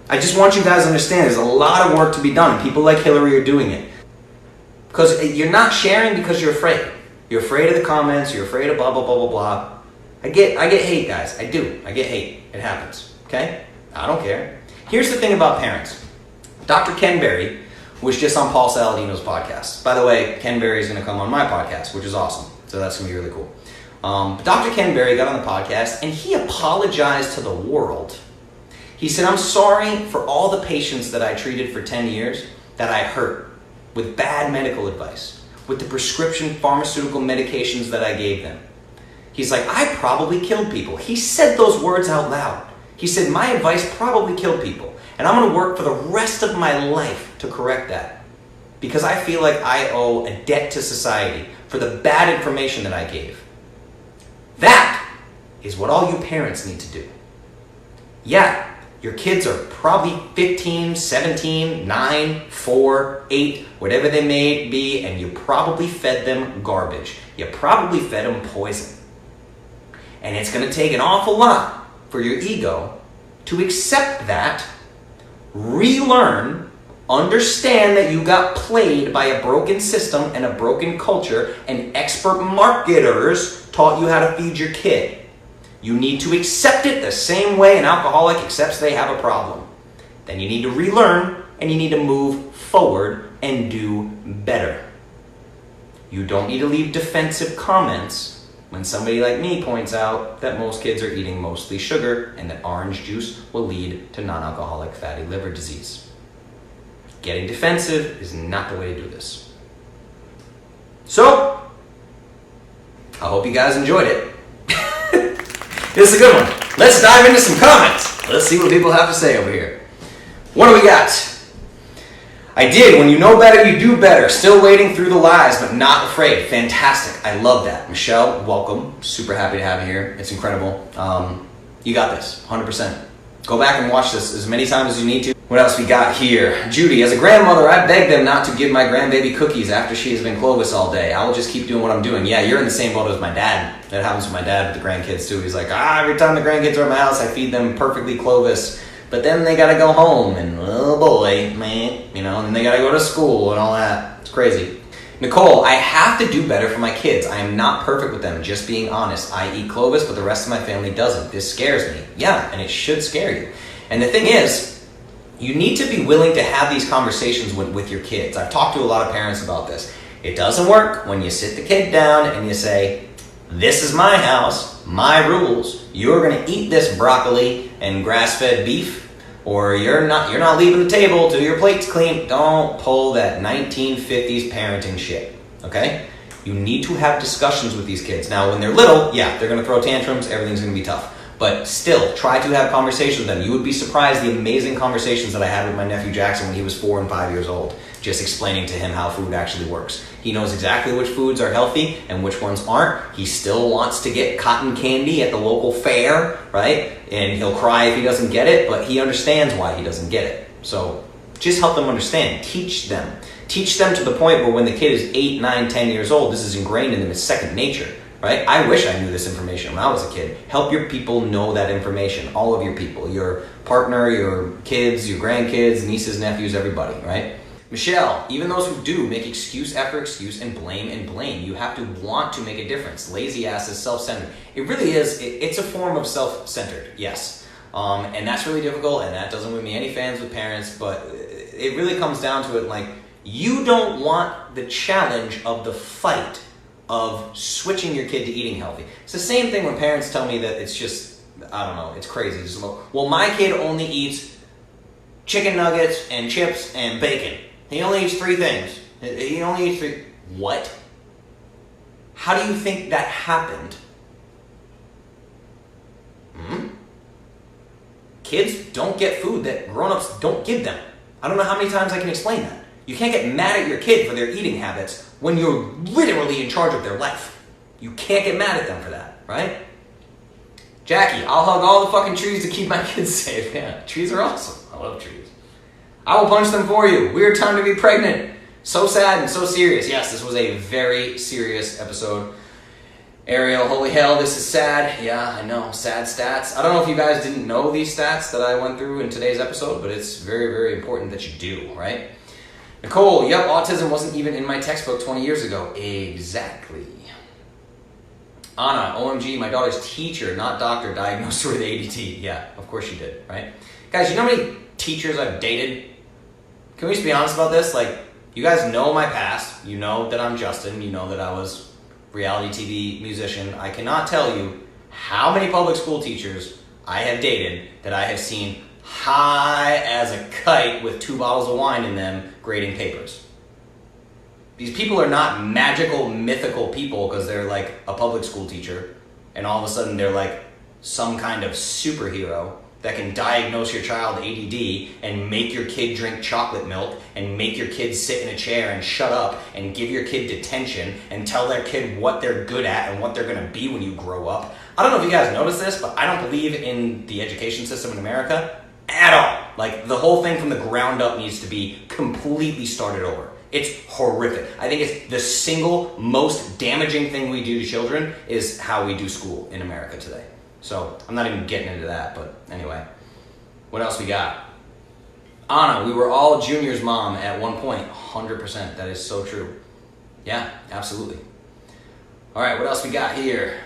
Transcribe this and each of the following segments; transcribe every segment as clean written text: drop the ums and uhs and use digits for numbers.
I just want you guys to understand there's a lot of work to be done. People like Hillary are doing it. Because you're not sharing because you're afraid. You're afraid of the comments. You're afraid of blah, blah, blah, blah, blah. I get hate, guys. I do. I get hate. It happens. Okay? I don't care. Here's the thing about parents. Dr. Ken Berry was just on Paul Saladino's podcast. By the way, Ken Berry is going to come on my podcast, which is awesome. So that's going to be really cool. But Dr. Ken Berry got on the podcast and he apologized to the world. He said, I'm sorry for all the patients that I treated for 10 years that I hurt with bad medical advice, with the prescription pharmaceutical medications that I gave them. He's like, I probably killed people. He said those words out loud. He said, my advice probably killed people. And I'm going to work for the rest of my life to correct that. Because I feel like I owe a debt to society for the bad information that I gave. That is what all you parents need to do. Yeah, your kids are probably 15, 17, 9, 4, 8, whatever they may be, and you probably fed them garbage. You probably fed them poison. And it's going to take an awful lot for your ego to accept that, relearn, understand that you got played by a broken system and a broken culture, and expert marketers taught you how to feed your kid. You need to accept it the same way an alcoholic accepts they have a problem. Then you need to relearn and you need to move forward and do better. You don't need to leave defensive comments when somebody like me points out that most kids are eating mostly sugar and that orange juice will lead to non-alcoholic fatty liver disease. Getting defensive is not the way to do this. So, I hope you guys enjoyed it. This is a good one. Let's dive into some comments. Let's see what people have to say over here. What do we got? I did. When you know better, you do better. Still wading through the lies, but not afraid. Fantastic. I love that. Michelle, welcome. Super happy to have you here. It's incredible. You got this. 100%. Go back and watch this as many times as you need to. What else we got here? Judy, as a grandmother, I beg them not to give my grandbaby cookies after she has been Clovis all day. I will just keep doing what I'm doing. Yeah, you're in the same boat as my dad. That happens with my dad with the grandkids too. He's like, every time the grandkids are at my house, I feed them perfectly Clovis. But then they gotta go home and, oh boy, man, and then they gotta go to school and all that. It's crazy. Nicole, I have to do better for my kids. I am not perfect with them, just being honest. I eat Clovis, but the rest of my family doesn't. This scares me. Yeah, and it should scare you. And the thing is, you need to be willing to have these conversations with your kids. I've talked to a lot of parents about this. It doesn't work when you sit the kid down and you say, this is my house, my rules. You're going to eat this broccoli and grass-fed beef, or you're not leaving the table till your plate's clean. Don't pull that 1950s parenting shit, okay? You need to have discussions with these kids. Now, when they're little, yeah, they're going to throw tantrums, everything's going to be tough. But still, try to have conversations with them. You would be surprised the amazing conversations that I had with my nephew Jackson when he was 4 and 5 years old, just explaining to him how food actually works. He knows exactly which foods are healthy and which ones aren't. He still wants to get cotton candy at the local fair, right? And he'll cry if he doesn't get it, but he understands why he doesn't get it. So just help them understand. Teach them. Teach them to the point where when the kid is 8, 9, 10 years old, this is ingrained in them as second nature. Right? I wish I knew this information when I was a kid. Help your people know that information. All of your people. Your partner, your kids, your grandkids, nieces, nephews, everybody, right? Michelle, even those who do make excuse after excuse and blame. You have to want to make a difference. Lazy ass is self-centered. It really is. It's a form of self-centered, yes. And that's really difficult, and that doesn't win me any fans with parents, but it really comes down to it like, you don't want the challenge of the fight of switching your kid to eating healthy. It's the same thing when parents tell me that it's just, I don't know, it's crazy. It's like, well, my kid only eats chicken nuggets and chips and bacon. He only eats 3 things. He only eats 3. What? How do you think that happened? Kids don't get food that grown-ups don't give them. I don't know how many times I can explain that. You can't get mad at your kid for their eating habits when you're literally in charge of their life. You can't get mad at them for that, right? Jackie, I'll hug all the fucking trees to keep my kids safe. Yeah, trees are awesome. I love trees. I will punch them for you. Weird time to be pregnant. So sad and so serious. Yes, this was a very serious episode. Ariel, holy hell, this is sad. Yeah, I know, sad stats. I don't know if you guys didn't know these stats that I went through in today's episode, but it's very, very important that you do, right? Nicole, yep, autism wasn't even in my textbook 20 years ago. Exactly. Anna, OMG, my daughter's teacher, not doctor, diagnosed her with ADD. Yeah, of course she did, right? Guys, you know how many teachers I've dated? Can we just be honest about this? Like, you guys know my past. You know that I'm Justin. You know that I was reality TV musician. I cannot tell you how many public school teachers I have dated that I have seen high as a kite with 2 bottles of wine in them grading papers. These people are not magical, mythical people because they're like a public school teacher and all of a sudden they're like some kind of superhero that can diagnose your child ADD and make your kid drink chocolate milk and make your kid sit in a chair and shut up and give your kid detention and tell their kid what they're good at and what they're going to be when you grow up. I don't know if you guys noticed this, but I don't believe in the education system in America at all. Like, the whole thing from the ground up needs to be completely started over. It's horrific. I think it's the single most damaging thing we do to children is how we do school in America today. So I'm not even getting into that, but anyway. What else we got? Anna, we were all Junior's mom at one point. 100%. That is so true. Yeah, absolutely. All right, what else we got here?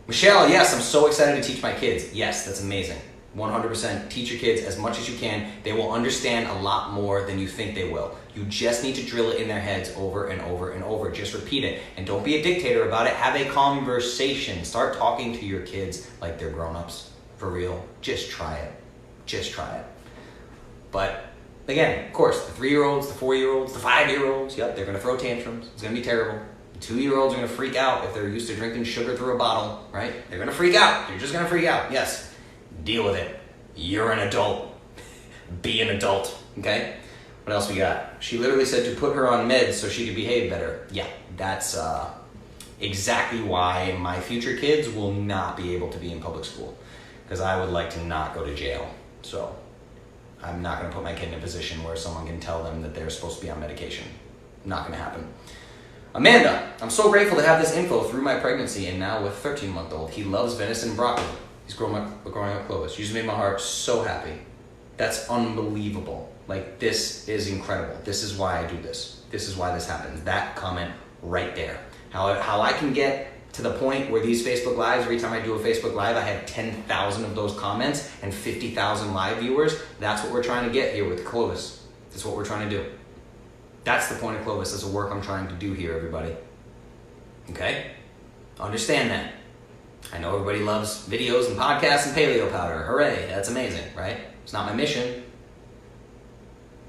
Michelle, yes, I'm so excited to teach my kids. Yes, that's amazing. 100%. Teach your kids as much as you can. They will understand a lot more than you think they will. You just need to drill it in their heads over and over and over. Just repeat it. And don't be a dictator about it. Have a conversation. Start talking to your kids like they're grown-ups. For real. Just try it. Just try it. But again, of course, the 3-year-olds, the 4-year-olds, the 5-year-olds, yep, they're going to throw tantrums. It's going to be terrible. The 2-year-olds are going to freak out if they're used to drinking sugar through a bottle, right? They're going to freak out. They're just going to freak out. Yes. Deal with it. You're an adult. Be an adult. Okay? What else we got? She literally said to put her on meds so she could behave better. Yeah, that's exactly why my future kids will not be able to be in public school. Because I would like to not go to jail. So I'm not going to put my kid in a position where someone can tell them that they're supposed to be on medication. Not going to happen. Amanda, I'm so grateful to have this info through my pregnancy and now with 13-month-old. He loves venison and broccoli. He's growing up Clovis. You just made my heart so happy. That's unbelievable. Like, this is incredible. This is why I do this. This is why this happens. That comment right there. How I can get to the point where these Facebook Lives, every time I do a Facebook Live, I have 10,000 of those comments and 50,000 live viewers. That's what we're trying to get here with Clovis. That's what we're trying to do. That's the point of Clovis. That's the work I'm trying to do here, everybody. Okay? Understand that. I know everybody loves videos and podcasts and paleo powder. Hooray, that's amazing, right? It's not my mission.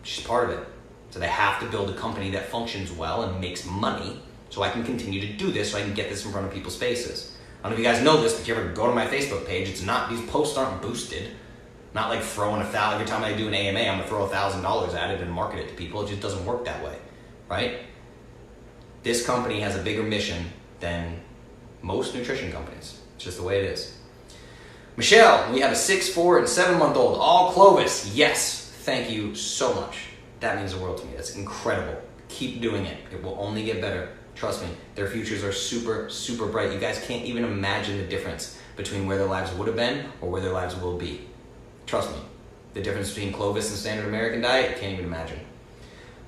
It's just part of it. So they have to build a company that functions well and makes money so I can continue to do this, so I can get this in front of people's faces. I don't know if you guys know this, but if you ever go to my Facebook page, it's not, these posts aren't boosted. Not like throwing every time I do an AMA, I'm gonna throw $1,000 at it and market it to people. It just doesn't work that way, right? This company has a bigger mission than most nutrition companies. It's just the way it is. Michelle, we have a 6, 4, and 7-month-old, all Clovis. Yes, thank you so much. That means the world to me. That's incredible. Keep doing it. It will only get better. Trust me, their futures are super, super bright. You guys can't even imagine the difference between where their lives would have been or where their lives will be. Trust me, the difference between Clovis and standard American diet, you can't even imagine.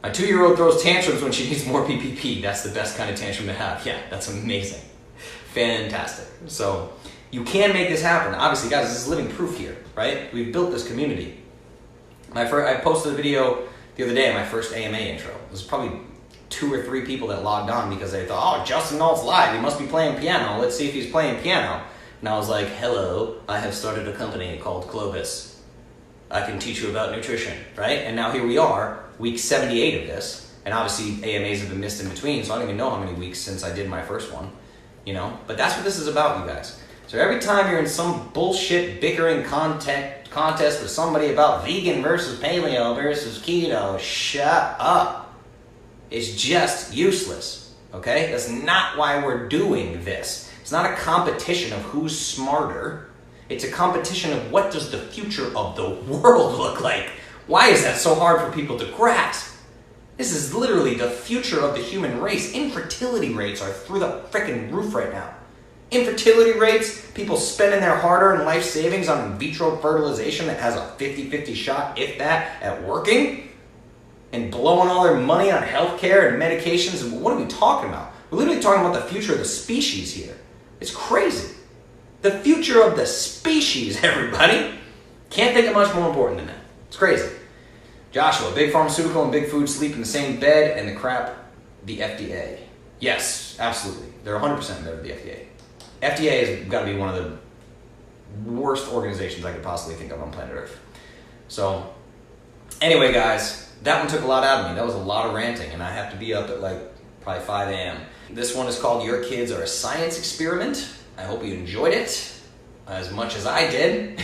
My 2-year-old throws tantrums when she needs more PPP. That's the best kind of tantrum to have. Yeah, that's amazing. Fantastic. So you can make this happen. Obviously, guys, this is living proof here, right? We've built this community. I posted a video the other day of my first AMA intro. It was probably 2 or 3 people that logged on because they thought, oh, Justin Nault's live. He must be playing piano. Let's see if he's playing piano. And I was like, hello, I have started a company called Clovis. I can teach you about nutrition, right? And now here we are, week 78 of this. And obviously AMAs have been missed in between, so I don't even know how many weeks since I did my first one. You know, but that's what this is about, you guys. So every time you're in some bullshit bickering contest with somebody about vegan versus paleo versus keto, shut up. It's just useless, okay? That's not why we're doing this. It's not a competition of who's smarter. It's a competition of what does the future of the world look like. Why is that so hard for people to grasp? This is literally the future of the human race. Infertility rates are through the freaking roof right now. Infertility rates, people spending their hard-earned life savings on in vitro fertilization that has a 50-50 shot, if that, at working, and blowing all their money on healthcare and medications. And what are we talking about? We're literally talking about the future of the species here. It's crazy. The future of the species, everybody. Can't think of much more important than that. It's crazy. Joshua, big pharmaceutical and big food sleep in the same bed, and the crap, the FDA. Yes, absolutely. They're 100% better than the FDA. FDA has got to be one of the worst organizations I could possibly think of on planet Earth. So, anyway, guys, that one took a lot out of me. That was a lot of ranting, and I have to be up at like probably 5 a.m. This one is called Your Kids Are a Science Experiment. I hope you enjoyed it as much as I did.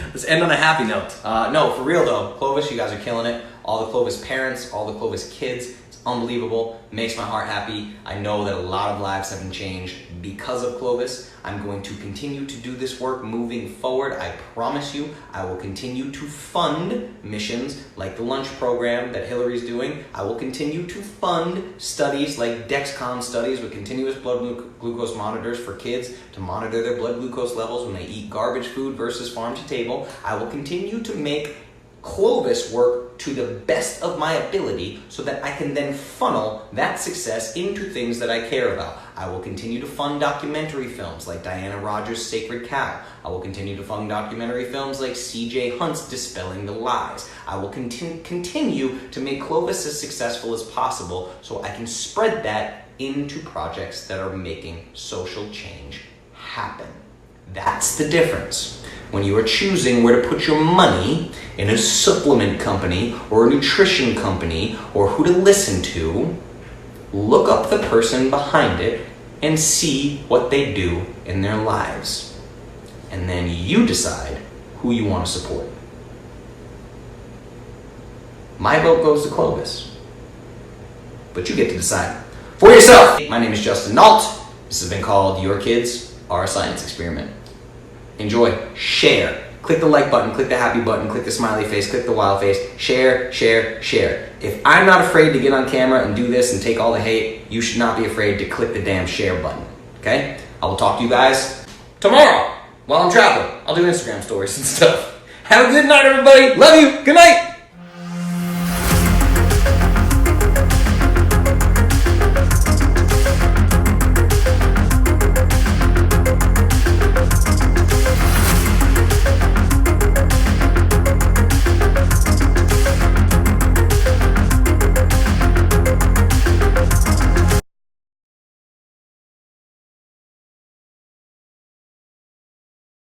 Let's end on a happy note. No, for real though, Clovis, you guys are killing it. All the Clovis parents, all the Clovis kids, it's unbelievable. Makes my heart happy. I know that a lot of lives have been changed because of Clovis. I'm going to continue to do this work moving forward. I promise you, I will continue to fund missions like the lunch program that Hillary's doing. I will continue to fund studies like Dexcom studies with continuous blood glucose monitors for kids to monitor their blood glucose levels when they eat garbage food versus farm to table. I will continue to make Clovis work to the best of my ability so that I can then funnel that success into things that I care about. I will continue to fund documentary films like Diana Rogers' Sacred Cow. I will continue to fund documentary films like C.J. Hunt's Dispelling the Lies. I will continue to make Clovis as successful as possible so I can spread that into projects that are making social change happen. That's the difference. When you are choosing where to put your money in a supplement company or a nutrition company or who to listen to, look up the person behind it and see what they do in their lives. And then you decide who you want to support. My vote goes to Clovis, but you get to decide for yourself. My name is Justin Nault. This has been called Your Kids Are a Science Experiment. Enjoy, share, click the like button, click the happy button, click the smiley face, click the wild face, share, share, share. If I'm not afraid to get on camera and do this and take all the hate, you should not be afraid to click the damn share button, okay? I will talk to you guys tomorrow while I'm traveling. I'll do Instagram stories and stuff. Have a good night, everybody. Love you. Good night.